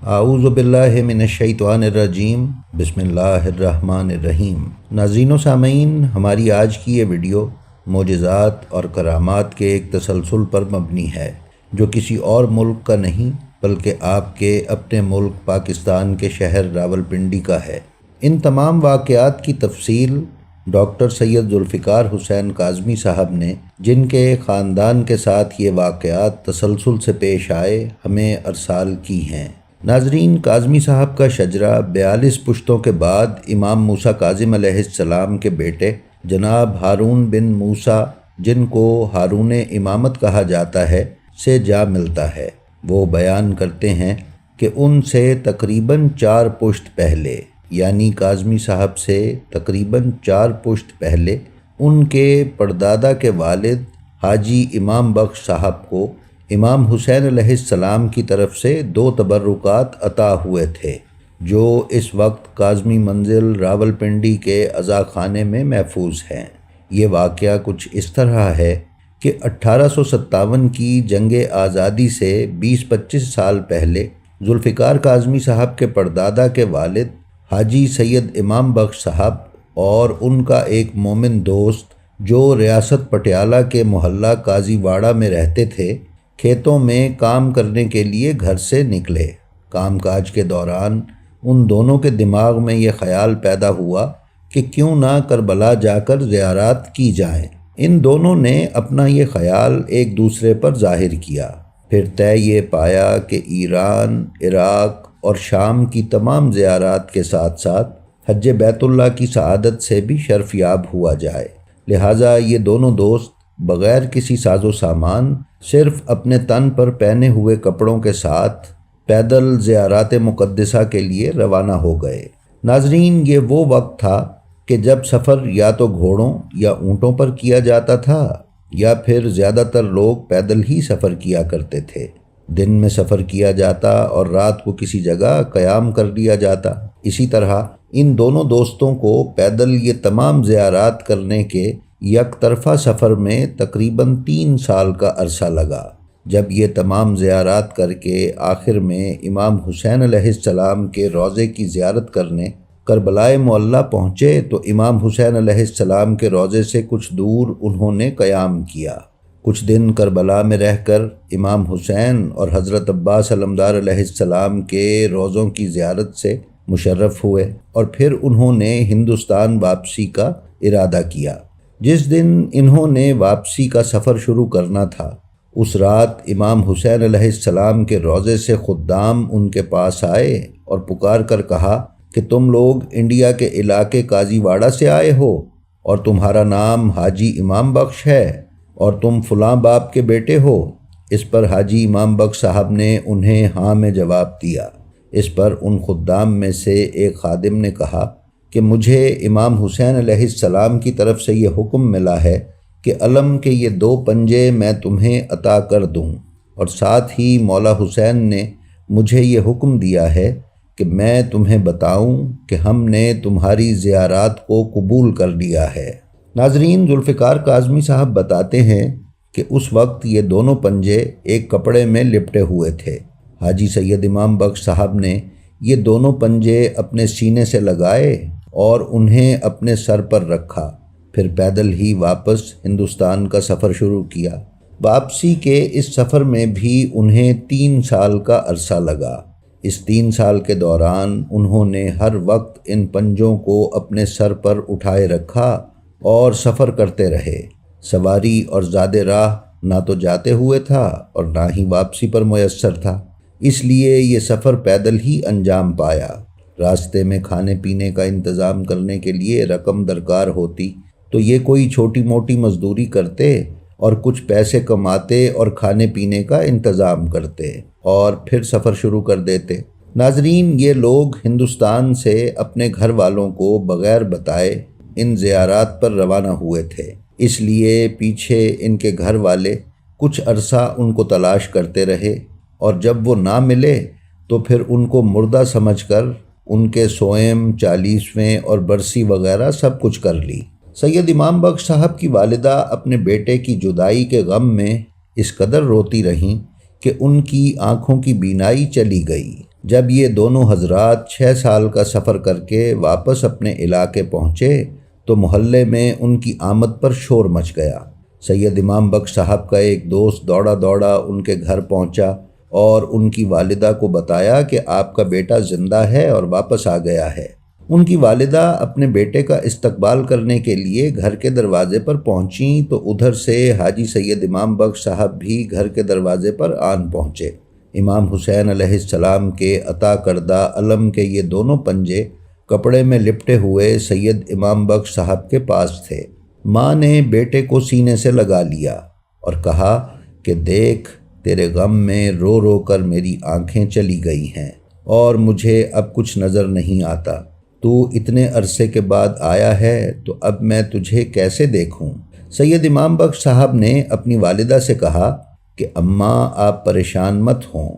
اعوذ باللہ من الشیطان الرجیم بسم اللہ الرحمن الرحیم۔ ناظرین و سامعین، ہماری آج کی یہ ویڈیو معجزات اور کرامات کے ایک تسلسل پر مبنی ہے جو کسی اور ملک کا نہیں بلکہ آپ کے اپنے ملک پاکستان کے شہر راولپنڈی کا ہے۔ ان تمام واقعات کی تفصیل ڈاکٹر سید ذوالفقار حسین کاظمی صاحب نے، جن کے خاندان کے ساتھ یہ واقعات تسلسل سے پیش آئے، ہمیں ارسال کی ہیں۔ ناظرین، کاظمی صاحب کا شجرہ 42 پشتوں کے بعد امام موسیٰ کاظم علیہ السلام کے بیٹے جناب ہارون بن موسیٰ، جن کو ہارون امامت کہا جاتا ہے، سے جا ملتا ہے۔ وہ بیان کرتے ہیں کہ ان سے تقریباً 4 پشت پہلے، یعنی کاظمی صاحب سے تقریباً 4 پشت پہلے، ان کے پردادا کے والد حاجی امام بخش صاحب کو امام حسین علیہ السلام کی طرف سے 2 تبرکات عطا ہوئے تھے، جو اس وقت کاظمی منزل راولپنڈی کے عزا خانے میں محفوظ ہیں۔ یہ واقعہ کچھ اس طرح ہے کہ 1857 کی جنگ آزادی سے 20-25 سال پہلے ذوالفقار کاظمی صاحب کے پردادا کے والد حاجی سید امام بخش صاحب اور ان کا ایک مومن دوست، جو ریاست پٹیالہ کے محلہ قاضی واڑہ میں رہتے تھے، کھیتوں میں کام کرنے کے لیے گھر سے نکلے۔ کام کاج کے دوران ان دونوں کے دماغ میں یہ خیال پیدا ہوا کہ کیوں نہ کربلا جا کر زیارات کی جائیں۔ ان دونوں نے اپنا یہ خیال ایک دوسرے پر ظاہر کیا، پھر طے یہ پایا کہ ایران، عراق اور شام کی تمام زیارات کے ساتھ ساتھ حج بیت اللہ کی سعادت سے بھی شرف یاب ہوا جائے۔ لہٰذا یہ دونوں دوست بغیر کسی ساز و سامان، صرف اپنے تن پر پہنے ہوئے کپڑوں کے ساتھ پیدل زیارات مقدسہ کے لیے روانہ ہو گئے۔ ناظرین، یہ وہ وقت تھا کہ جب سفر یا تو گھوڑوں یا اونٹوں پر کیا جاتا تھا، یا پھر زیادہ تر لوگ پیدل ہی سفر کیا کرتے تھے۔ دن میں سفر کیا جاتا اور رات کو کسی جگہ قیام کر لیا جاتا۔ اسی طرح ان دونوں دوستوں کو پیدل یہ تمام زیارات کرنے کے یک طرفہ سفر میں تقریباً 3 سال کا عرصہ لگا۔ جب یہ تمام زیارات کر کے آخر میں امام حسین علیہ السلام کے روضے کی زیارت کرنے کربلائے معلیٰ پہنچے، تو امام حسین علیہ السلام کے روضے سے کچھ دور انہوں نے قیام کیا۔ کچھ دن کربلا میں رہ کر امام حسین اور حضرت عباس علمدار علیہ السلام کے روضوں کی زیارت سے مشرف ہوئے، اور پھر انہوں نے ہندوستان واپسی کا ارادہ کیا۔ جس دن انہوں نے واپسی کا سفر شروع کرنا تھا، اس رات امام حسین علیہ السلام کے روضے سے خدام ان کے پاس آئے اور پکار کر کہا کہ تم لوگ انڈیا کے علاقے قاضی واڑہ سے آئے ہو، اور تمہارا نام حاجی امام بخش ہے، اور تم فلاں باپ کے بیٹے ہو۔ اس پر حاجی امام بخش صاحب نے انہیں ہاں میں جواب دیا۔ اس پر ان خدام میں سے ایک خادم نے کہا کہ مجھے امام حسین علیہ السلام کی طرف سے یہ حکم ملا ہے کہ علم کے یہ 2 پنجے میں تمہیں عطا کر دوں، اور ساتھ ہی مولا حسین نے مجھے یہ حکم دیا ہے کہ میں تمہیں بتاؤں کہ ہم نے تمہاری زیارات کو قبول کر لیا ہے۔ ناظرین، ذوالفقار کاظمی صاحب بتاتے ہیں کہ اس وقت یہ دونوں پنجے ایک کپڑے میں لپٹے ہوئے تھے۔ حاجی سید امام بخش صاحب نے یہ دونوں پنجے اپنے سینے سے لگائے اور انہیں اپنے سر پر رکھا، پھر پیدل ہی واپس ہندوستان کا سفر شروع کیا۔ واپسی کے اس سفر میں بھی انہیں 3 سال کا عرصہ لگا۔ اس 3 سال کے دوران انہوں نے ہر وقت ان پنجوں کو اپنے سر پر اٹھائے رکھا اور سفر کرتے رہے۔ سواری اور زاد راہ نہ تو جاتے ہوئے تھا اور نہ ہی واپسی پر میسر تھا، اس لیے یہ سفر پیدل ہی انجام پایا۔ راستے میں کھانے پینے کا انتظام کرنے کے لیے رقم درکار ہوتی تو یہ کوئی چھوٹی موٹی مزدوری کرتے اور کچھ پیسے کماتے اور کھانے پینے کا انتظام کرتے، اور پھر سفر شروع کر دیتے۔ ناظرین، یہ لوگ ہندوستان سے اپنے گھر والوں کو بغیر بتائے ان زیارات پر روانہ ہوئے تھے، اس لیے پیچھے ان کے گھر والے کچھ عرصہ ان کو تلاش کرتے رہے، اور جب وہ نہ ملے تو پھر ان کو مردہ سمجھ کر ان کے سوئم، 40ویں اور برسی وغیرہ سب کچھ کر لی۔ سید امام بخش صاحب کی والدہ اپنے بیٹے کی جدائی کے غم میں اس قدر روتی رہیں کہ ان کی آنکھوں کی بینائی چلی گئی۔ جب یہ دونوں حضرات 6 سال کا سفر کر کے واپس اپنے علاقے پہنچے تو محلے میں ان کی آمد پر شور مچ گیا۔ سید امام بخش صاحب کا ایک دوست دوڑا دوڑا ان کے گھر پہنچا اور ان کی والدہ کو بتایا کہ آپ کا بیٹا زندہ ہے اور واپس آ گیا ہے۔ ان کی والدہ اپنے بیٹے کا استقبال کرنے کے لیے گھر کے دروازے پر پہنچیں تو ادھر سے حاجی سید امام بخش صاحب بھی گھر کے دروازے پر آن پہنچے۔ امام حسین علیہ السلام کے عطا کردہ علم کے یہ دونوں پنجے کپڑے میں لپٹے ہوئے سید امام بخش صاحب کے پاس تھے۔ ماں نے بیٹے کو سینے سے لگا لیا اور کہا کہ دیکھ، تیرے غم میں رو رو کر میری آنکھیں چلی گئی ہیں اور مجھے اب کچھ نظر نہیں آتا۔ تو اتنے عرصے کے بعد آیا ہے تو اب میں تجھے کیسے دیکھوں؟ سید امام بخش صاحب نے اپنی والدہ سے کہا کہ اماں آپ پریشان مت ہوں،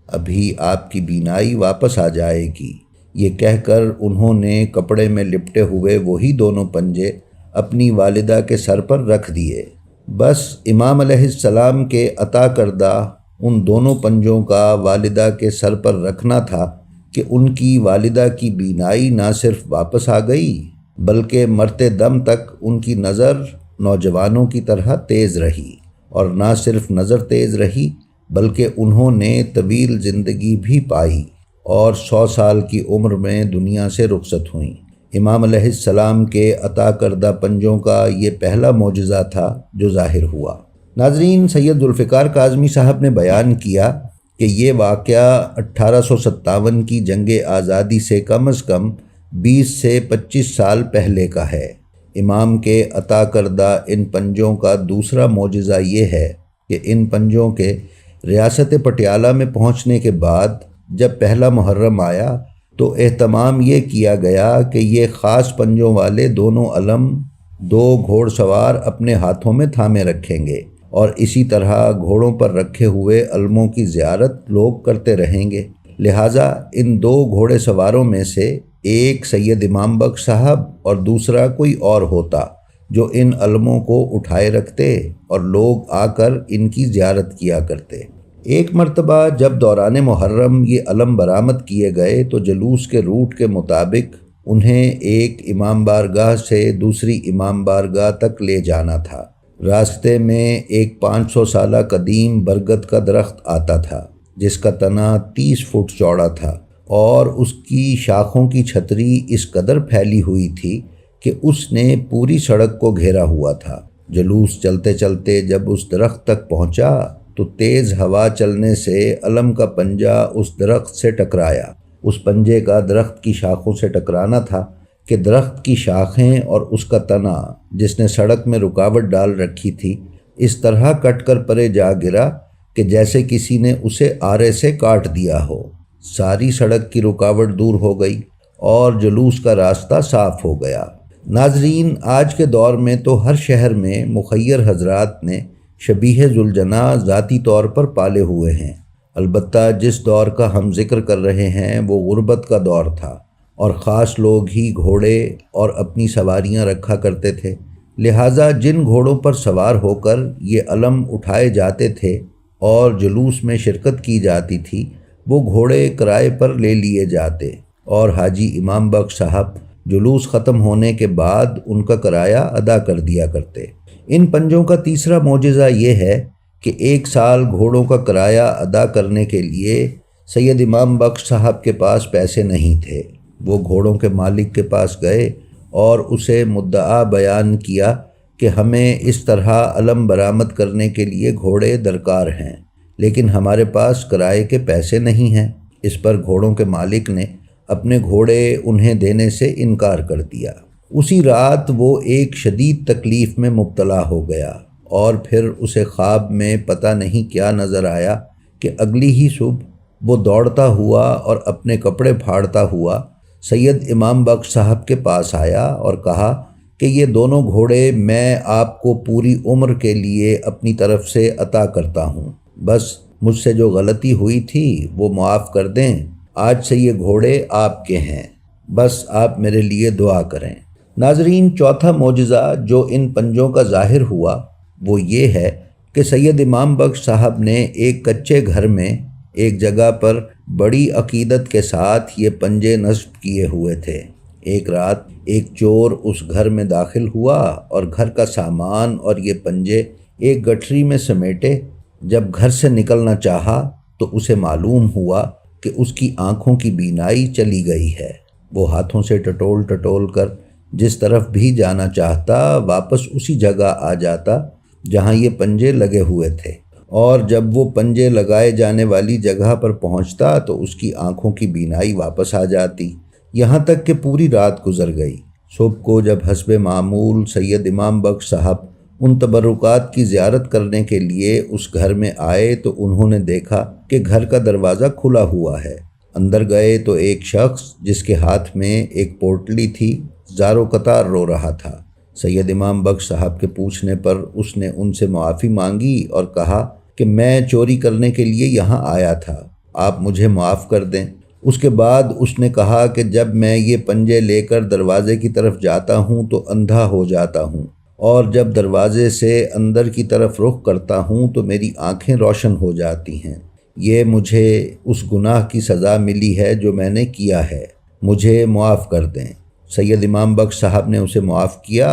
ابھی آپ کی بینائی واپس آ جائے گی۔ یہ کہہ کر انہوں نے کپڑے میں لپٹے ہوئے وہی دونوں پنجے اپنی والدہ کے سر پر رکھ دیے۔ بس امام علیہ السلام کے عطا کردہ ان دونوں پنجوں کا والدہ کے سر پر رکھنا تھا کہ ان کی والدہ کی بینائی نہ صرف واپس آ گئی بلکہ مرتے دم تک ان کی نظر نوجوانوں کی طرح تیز رہی، اور نہ صرف نظر تیز رہی بلکہ انہوں نے طویل زندگی بھی پائی اور 100 سال کی عمر میں دنیا سے رخصت ہوئیں۔ امام علیہ السلام کے عطا کردہ پنجوں کا یہ پہلا معجزہ تھا جو ظاہر ہوا۔ ناظرین، سید ذوالفقار کاظمی صاحب نے بیان کیا کہ یہ واقعہ 1857 کی جنگ آزادی سے کم از کم 20 سے 25 سال پہلے کا ہے۔ امام کے عطا کردہ ان پنجوں کا دوسرا معجزہ یہ ہے کہ ان پنجوں کے ریاست پٹیالہ میں پہنچنے کے بعد جب پہلا محرم آیا تو اہتمام یہ کیا گیا کہ یہ خاص پنجوں والے دونوں علم 2 گھوڑ سوار اپنے ہاتھوں میں تھامے رکھیں گے، اور اسی طرح گھوڑوں پر رکھے ہوئے علموں کی زیارت لوگ کرتے رہیں گے۔ لہٰذا ان 2 گھوڑے سواروں میں سے ایک سید امام بخش صاحب اور دوسرا کوئی اور ہوتا جو ان علموں کو اٹھائے رکھتے اور لوگ آ کر ان کی زیارت کیا کرتے۔ ایک مرتبہ جب دوران محرم یہ علم برآمد کیے گئے تو جلوس کے روٹ کے مطابق انہیں ایک امام بارگاہ سے دوسری امام بارگاہ تک لے جانا تھا۔ راستے میں ایک 500 سالہ قدیم برگد کا درخت آتا تھا جس کا تنا 30 فٹ چوڑا تھا اور اس کی شاخوں کی چھتری اس قدر پھیلی ہوئی تھی کہ اس نے پوری سڑک کو گھیرا ہوا تھا۔ جلوس چلتے چلتے جب اس درخت تک پہنچا تو تیز ہوا چلنے سے علم کا پنجہ اس درخت سے ٹکرایا۔ اس پنجے کا درخت کی شاخوں سے ٹکرانا تھا کہ درخت کی شاخیں اور اس کا تنا جس نے سڑک میں رکاوٹ ڈال رکھی تھی اس طرح کٹ کر پرے جا گرا کہ جیسے کسی نے اسے آرے سے کاٹ دیا ہو۔ ساری سڑک کی رکاوٹ دور ہو گئی اور جلوس کا راستہ صاف ہو گیا۔ ناظرین، آج کے دور میں تو ہر شہر میں مخیر حضرات نے شبیہ ذوالجناح ذاتی طور پر پالے ہوئے ہیں۔ البتہ جس دور کا ہم ذکر کر رہے ہیں وہ غربت کا دور تھا اور خاص لوگ ہی گھوڑے اور اپنی سواریاں رکھا کرتے تھے۔ لہٰذا جن گھوڑوں پر سوار ہو کر یہ علم اٹھائے جاتے تھے اور جلوس میں شرکت کی جاتی تھی وہ گھوڑے کرائے پر لے لیے جاتے اور حاجی امام بخش صاحب جلوس ختم ہونے کے بعد ان کا کرایہ ادا کر دیا کرتے۔ ان پنجوں کا تیسرا معجزہ یہ ہے کہ 1 سال گھوڑوں کا کرایہ ادا کرنے کے لیے سید امام بخش صاحب کے پاس پیسے نہیں تھے۔ وہ گھوڑوں کے مالک کے پاس گئے اور اسے مدعا بیان کیا کہ ہمیں اس طرح علم برآمد کرنے کے لیے گھوڑے درکار ہیں، لیکن ہمارے پاس کرائے کے پیسے نہیں ہیں۔ اس پر گھوڑوں کے مالک نے اپنے گھوڑے انہیں دینے سے انکار کر دیا۔ اسی رات وہ ایک شدید تکلیف میں مبتلا ہو گیا اور پھر اسے خواب میں پتہ نہیں کیا نظر آیا کہ اگلی ہی صبح وہ دوڑتا ہوا اور اپنے کپڑے پھاڑتا ہوا سید امام بخش صاحب کے پاس آیا اور کہا کہ یہ دونوں گھوڑے میں آپ کو پوری عمر کے لیے اپنی طرف سے عطا کرتا ہوں، بس مجھ سے جو غلطی ہوئی تھی وہ معاف کر دیں۔ آج سے یہ گھوڑے آپ کے ہیں، بس آپ میرے لیے دعا کریں۔ ناظرین، چوتھا معجزہ جو ان پنجوں کا ظاہر ہوا وہ یہ ہے کہ سید امام بخش صاحب نے ایک کچے گھر میں ایک جگہ پر بڑی عقیدت کے ساتھ یہ پنجے نصب کیے ہوئے تھے۔ ایک رات ایک چور اس گھر میں داخل ہوا اور گھر کا سامان اور یہ پنجے ایک گٹھری میں سمیٹے۔ جب گھر سے نکلنا چاہا تو اسے معلوم ہوا کہ اس کی آنکھوں کی بینائی چلی گئی ہے۔ وہ ہاتھوں سے ٹٹول ٹٹول کر جس طرف بھی جانا چاہتا واپس اسی جگہ آ جاتا جہاں یہ پنجے لگے ہوئے تھے، اور جب وہ پنجے لگائے جانے والی جگہ پر پہنچتا تو اس کی آنکھوں کی بینائی واپس آ جاتی، یہاں تک کہ پوری رات گزر گئی۔ صبح کو جب حسب معمول سید امام بخش صاحب ان تبرکات کی زیارت کرنے کے لیے اس گھر میں آئے تو انہوں نے دیکھا کہ گھر کا دروازہ کھلا ہوا ہے۔ اندر گئے تو ایک شخص جس کے ہاتھ میں ایک پوٹلی تھی زار و قطار رو رہا تھا۔ سید امام بخش صاحب کے پوچھنے پر اس نے ان سے معافی مانگی اور کہا کہ میں چوری کرنے کے لیے یہاں آیا تھا، آپ مجھے معاف کر دیں۔ اس کے بعد اس نے کہا کہ جب میں یہ پنجے لے کر دروازے کی طرف جاتا ہوں تو اندھا ہو جاتا ہوں، اور جب دروازے سے اندر کی طرف رخ کرتا ہوں تو میری آنکھیں روشن ہو جاتی ہیں۔ یہ مجھے اس گناہ کی سزا ملی ہے جو میں نے کیا ہے، مجھے معاف کر دیں۔ سید امام بخش صاحب نے اسے معاف کیا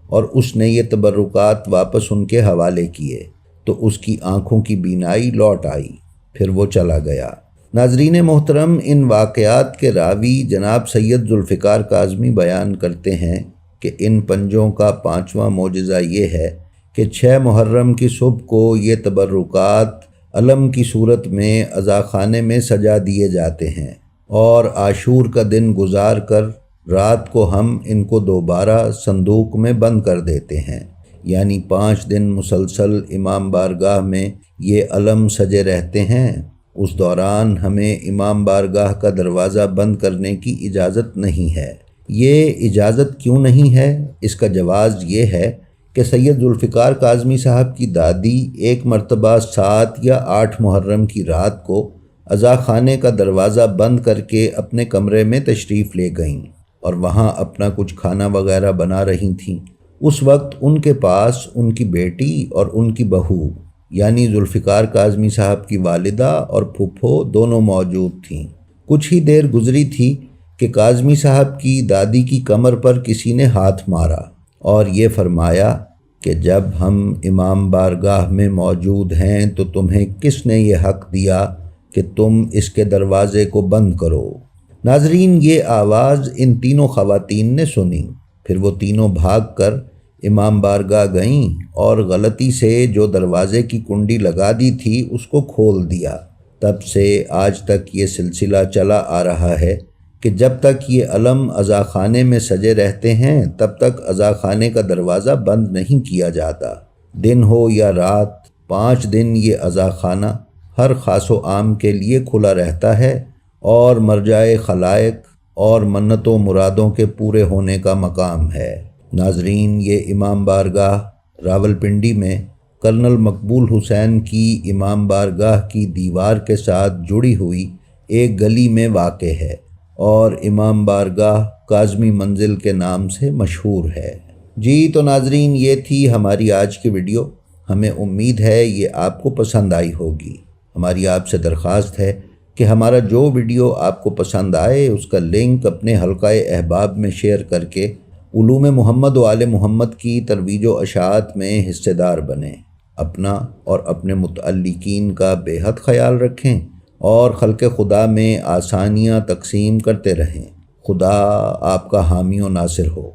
اور اس نے یہ تبرکات واپس ان کے حوالے کیے تو اس کی آنکھوں کی بینائی لوٹ آئی، پھر وہ چلا گیا۔ ناظرین محترم، ان واقعات کے راوی جناب سید ذوالفقار کاظمی بیان کرتے ہیں کہ ان پنجوں کا 5واں معجزہ یہ ہے کہ 6 محرم کی صبح کو یہ تبرکات علم کی صورت میں عزاخانے میں سجا دیے جاتے ہیں، اور عاشور کا دن گزار کر رات کو ہم ان کو دوبارہ صندوق میں بند کر دیتے ہیں، یعنی 5 دن مسلسل امام بارگاہ میں یہ علم سجے رہتے ہیں۔ اس دوران ہمیں امام بارگاہ کا دروازہ بند کرنے کی اجازت نہیں ہے۔ یہ اجازت کیوں نہیں ہے؟ اس کا جواز یہ ہے کہ سید ذوالفقار کاظمی صاحب کی دادی ایک مرتبہ 7 یا 8 محرم کی رات کو عزاخانے کا دروازہ بند کر کے اپنے کمرے میں تشریف لے گئیں اور وہاں اپنا کچھ کھانا وغیرہ بنا رہی تھیں۔ اس وقت ان کے پاس ان کی بیٹی اور ان کی بہو یعنی ذوالفقار کاظمی صاحب کی والدہ اور پھپھو دونوں موجود تھیں۔ کچھ ہی دیر گزری تھی کہ کاظمی صاحب کی دادی کی کمر پر کسی نے ہاتھ مارا اور یہ فرمایا کہ جب ہم امام بارگاہ میں موجود ہیں تو تمہیں کس نے یہ حق دیا کہ تم اس کے دروازے کو بند کرو؟ ناظرین، یہ آواز ان تینوں خواتین نے سنی، پھر وہ تینوں بھاگ کر امام بارگاہ گئیں اور غلطی سے جو دروازے کی کنڈی لگا دی تھی اس کو کھول دیا۔ تب سے آج تک یہ سلسلہ چلا آ رہا ہے کہ جب تک یہ علم عزاخانے میں سجے رہتے ہیں تب تک عزاخانے کا دروازہ بند نہیں کیا جاتا۔ دن ہو یا رات، 5 دن یہ عزاخانہ ہر خاص و عام کے لیے کھلا رہتا ہے اور مرجع خلائق اور منتوں و مرادوں کے پورے ہونے کا مقام ہے۔ ناظرین، یہ امام بارگاہ راولپنڈی میں کرنل مقبول حسین کی امام بارگاہ کی دیوار کے ساتھ جڑی ہوئی ایک گلی میں واقع ہے اور امام بارگاہ کاظمی منزل کے نام سے مشہور ہے۔ جی تو ناظرین، یہ تھی ہماری آج کی ویڈیو۔ ہمیں امید ہے یہ آپ کو پسند آئی ہوگی۔ ہماری آپ سے درخواست ہے کہ ہمارا جو ویڈیو آپ کو پسند آئے اس کا لنک اپنے حلقہ احباب میں شیئر کر کے علوم محمد و آل محمد کی ترویج و اشاعت میں حصے دار بنیں۔ اپنا اور اپنے متعلقین کا بے حد خیال رکھیں اور خلق خدا میں آسانیاں تقسیم کرتے رہیں۔ خدا آپ کا حامی و ناصر ہو۔